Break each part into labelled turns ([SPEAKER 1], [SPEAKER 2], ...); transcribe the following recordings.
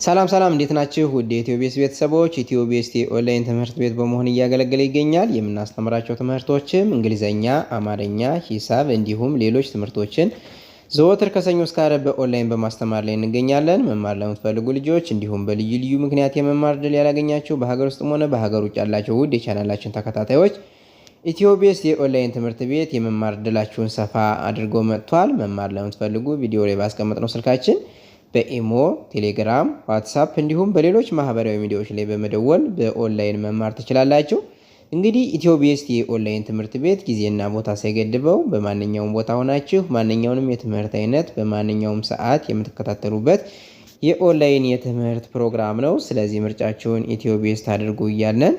[SPEAKER 1] ሰላም እንዴት ናችሁ? ውድ የኢትዮቤስ ቤተሰቦች ኢትዮቤስ ኦንላይን ትምህርት ቤት በመሆን እያገለገለ ይገኛል። የምናስተምራቸው ትምህርቶችም እንግሊዘኛ፣ አማርኛ፣ ሂሳብ እንዲሁም ሌሎች ትምህርቶችን ዘወትር ከሰኞ እስከ ዓርብ በኦንላይን በማስተማር ላይ እንገኛለን። መማር ለምትፈልጉ ልጆች እንዲሁም በልዩ ልዩ ምክንያት የመማር ዕድል ያላገኛችሁ በሀገር ውስጥም ሆነ በሀገር ውጭ ያላችሁ ውድ የቻናላችን ተከታታዮች ኢትዮቤስ የኦንላይን ትምህርት ቤት የመማር ዕድላችሁን ሰፋ አድርጎ መጥቷል። መማር ለምትፈልጉ ቪዲዮ ላይ ባስቀመጥነው ስልካችን በኢሞ፣ ቴሌግራም፣ ዋትሳፕ እንዲሁም በሌሎች ማህበራዊ ሚዲያዎች ላይ በመደወል በኦንላይን መማር ትችላላችሁ። እንግዲህ ኢትዮቤስ የኦንላይን ትምህርት ቤት ጊዜና ቦታ ሳይገድበው በማንኛውም ቦታ ሆናችሁ ማንኛውንም የትምህርት አይነት በማንኛውም ሰዓት የምትከታተሉበት የኦንላይን የትምህርት ፕሮግራም ነው። ስለዚህ ምርጫችሁን ኢትዮቤስ ታድርጉ እያለን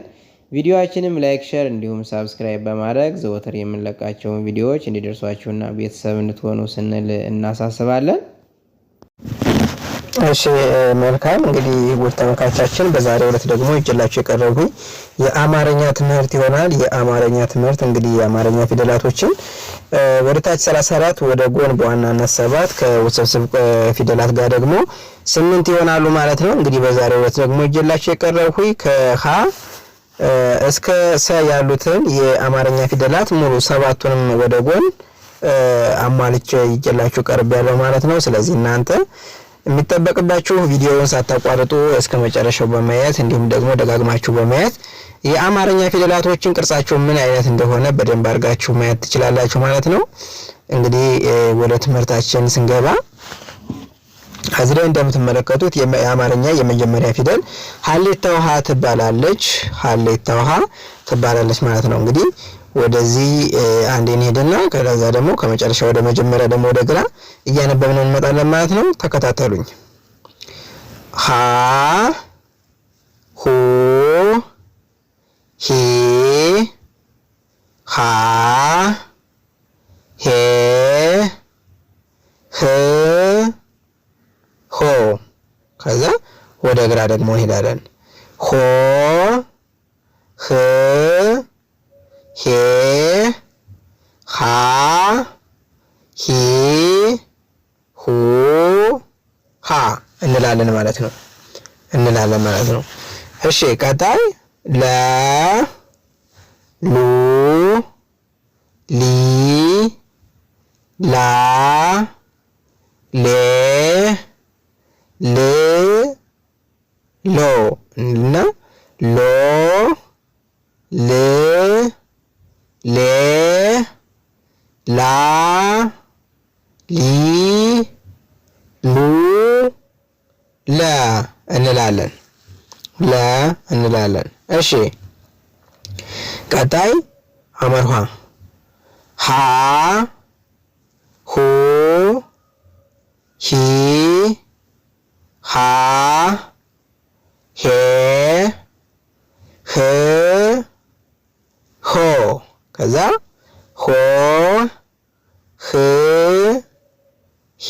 [SPEAKER 1] ቪዲዮአችንም ላይክ፣ ሼር እንዲሁም ሳብስክራይብ በማድረግ ዘወትር የምንለቃቸውን ቪዲዮዎች እንዲደርሷችሁና ቤተሰብ እንድትሆኑ ስንል እናሳስባለን።
[SPEAKER 2] እሺ መልካም እንግዲህ ውድ ተመልካቾቻችን በዛሬው ዕለት ደግሞ ይዤላችሁ የቀረብኩኝ የአማርኛ ትምህርት ይሆናል። የአማርኛ ትምህርት እንግዲህ የአማርኛ ፊደላቶችን ወደ ታች 34 ወደ ጎን በዋናነት 7 ከውስብስብ ፊደላት ጋር ደግሞ 8 ይሆናሉ ማለት ነው። እንግዲህ በዛሬው ዕለት ደግሞ ይዤላችሁ የቀረብኩኝ ከሀ እስከ ሰ ያሉትን የአማርኛ ፊደላት ሙሉ 7ቱንም ወደ ጎን አሟልቼ ይዤላችሁ ቀርቤያለሁ ማለት ነው። ስለዚህ እናንተ የሚጠበቅባችሁ ቪዲዮውን ሳታቋርጡ እስከ መጨረሻው በማየት እንዲሁም ደግሞ ደጋግማችሁ በማየት የአማርኛ ፊደላቶችን ቅርጻቸው ምን አይነት እንደሆነ በደንብ አድርጋችሁ ማየት ትችላላችሁ ማለት ነው። እንግዲህ ወደ ትምህርታችን ስንገባ እዚህ ላይ እንደምትመለከቱት የአማርኛ የመጀመሪያ ፊደል ሀሌታ ውሃ ትባላለች። ሀሌታ ውሃ ትባላለች ማለት ነው። እንግዲህ ወደዚህ አንዴ እንሄድና ከዛ ደግሞ ከመጨረሻ ወደ መጀመሪያ ደግሞ ወደ ግራ እያነበብን እንመጣለን ማለት ነው። ተከታተሉኝ። ሀ ሁ ሂ ሃ ሄ ህ ሆ ከዛ ወደ ግራ ደግሞ እንሄዳለን። ሆ ህ ሄ ሃ ሂ ሁ ሃ እንላለን ማለት ነው። እሺ ቀጣይ ለ ሉ ሊ ላ ሌ ል ሎ እና ሎ ል ሌ ላ ሊ ሉ ለ እንላለን። እሺ ቀጣይ አመርሃ ሃ ሁ ሂ ሃ ሄ ህ ሆ ከዛ ሆ ህ ሄ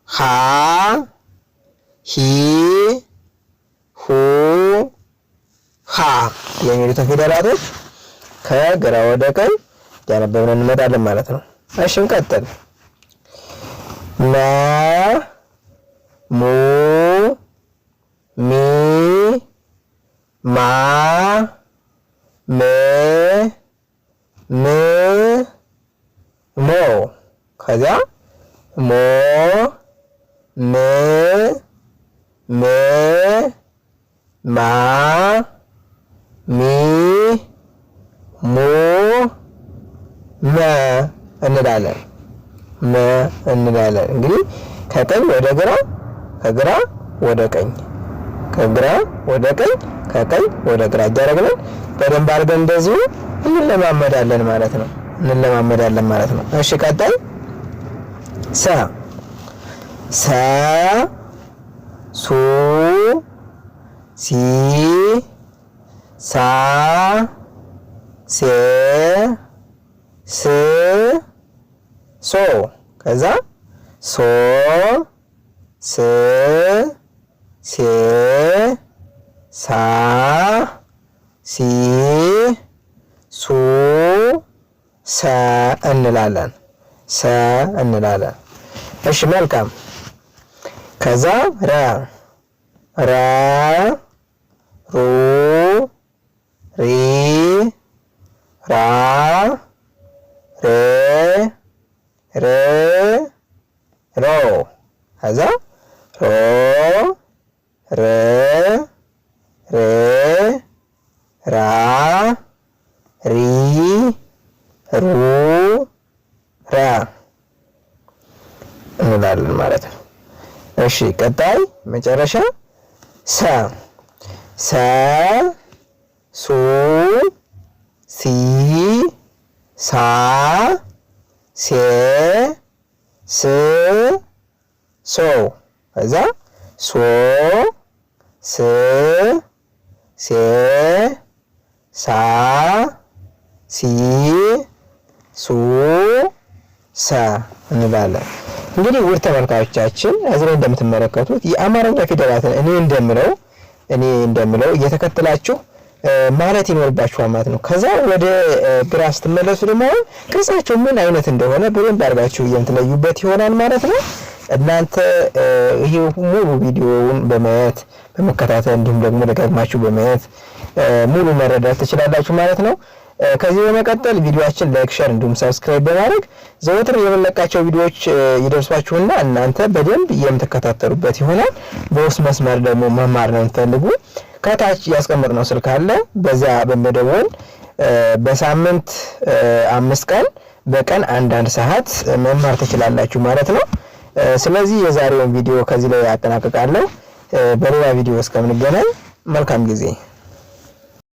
[SPEAKER 2] ሃ ሂ ሁ ሃ የሚሉትን ፊደላቶች ከግራ ወደ ቀኝ ያነበብን እንመጣለን ማለት ነው። እሺ እንቀጥል። መ ሙ ሚ ማ ሜ ም ሞ ከዛ ሞ ም ሜ ማ ሚ ሙ መ እንላለን። እንግዲህ ከቀኝ ወደ ግራ፣ ከግራ ወደ ቀኝ፣ ከግራ ወደ ቀኝ፣ ከቀኝ ወደ ግራ እያደረግን በደንብ አድርገን እንደዚሁ እንለማመዳለን ማለት ነው። እሺ ቀጣይ ሰ ሱ ሲ ሳ ሴ ስ ሶ ከዛ ሶ ስ ሴ ሳ ሲ ሱ ሰ እንላለን። እሺ መልካም። ከዛ ራ ራ ሩ ሪ ራ ሬ ር ሮ ከዛ ሮ ር ሬ ራ ሪ ሩ ራ እንላለን ማለት ነው። እሺ ቀጣይ መጨረሻ ሰ ሰ ሱ ሲ ሳ ሴ ስ ሶ ከዛ ሶ ስ ሴ ሳ ሲ ሱ ሳ እንላለን። እንግዲህ ውድ ተመልካቾቻችን እዚህ ላይ እንደምትመለከቱት የአማርኛ ፊደላትን እኔ እንደምለው እየተከተላችሁ ማለት ይኖርባችኋል ማለት ነው። ከዛ ወደ ግራ ስትመለሱ ደግሞ ቅርጻቸው ምን አይነት እንደሆነ በደንብ አድርጋችሁ የምትለዩበት ይሆናል ማለት ነው። እናንተ ይሄ ሙሉ ቪዲዮውን በማየት በመከታተል እንዲሁም ደግሞ ደጋግማችሁ በማየት ሙሉ መረዳት ትችላላችሁ ማለት ነው። ከዚህ በመቀጠል ቪዲዮአችን ላይክ፣ ሼር እንዲሁም ሰብስክራይብ በማድረግ ዘወትር የምንለቃቸው ቪዲዮዎች ይደርሷችሁና እናንተ በደንብ የምትከታተሉበት ይሆናል። በውስጥ መስመር ደግሞ መማር ነው የምትፈልጉ ከታች ያስቀመጥነው ስልክ አለ። በዛ በመደወል በሳምንት 5 ቀን በቀን 1 ሰዓት መማር ትችላላችሁ ማለት ነው። ስለዚህ የዛሬውን ቪዲዮ ከዚህ ላይ አጠናቅቃለሁ። በሌላ ቪዲዮ እስከምንገናኝ መልካም ጊዜ